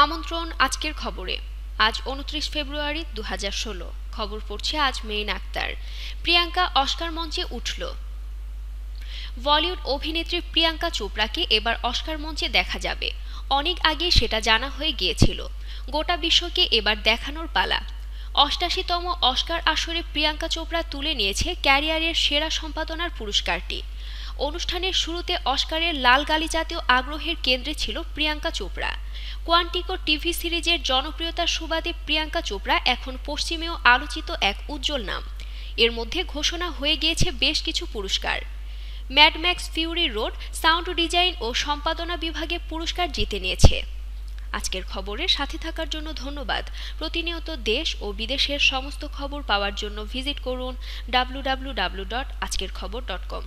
আমন্ত্রণ আজকের খবরে। আজ ২৯ ফেব্রুয়ারি ২০১৬। খবর পড়ছে আজ মেইন আক্তার। প্রিয়াঙ্কা অস্কার মঞ্চে উঠল। বলিউড অভিনেত্রী প্রিয়াঙ্কা চোপড়াকে এবার অস্কার মঞ্চে দেখা যাবে। অনেক আগে সেটা জানা হয়ে গিয়েছিল। গোটা বিশ্বকে এবার দেখানোর পালা। ৮৮তম অস্কার আসরে প্রিয়াঙ্কা চোপড়া তুলে নিয়েছে ক্যারিয়ারের সেরা সম্পাদনার পুরস্কারটি। অনুষ্ঠানের শুরুতে অস্কারের লাল গালিচাতেও আগ্রহের কেন্দ্রে ছিল প্রিয়াঙ্কা চোপড়া। কোয়ান্টিকো টিভি সিরিজের জনপ্রিয়তার সুবাদে প্রিয়াঙ্কা চোপড়া এখন পশ্চিমেও আলোচিত এক উজ্জ্বল নাম। এর মধ্যে ঘোষণা হয়ে গিয়েছে বেশ কিছু পুরস্কার। Mad max fury road sound design ও সম্পাদনা বিভাগে পুরস্কার জিতে নিয়েছে। আজকের খবরের সাথে থাকার জন্য ধন্যবাদ। প্রতিনিয়ত দেশ ও বিদেশের সমস্ত খবর পাওয়ার জন্য ভিজিট করুন www.আজকেরখবর.com।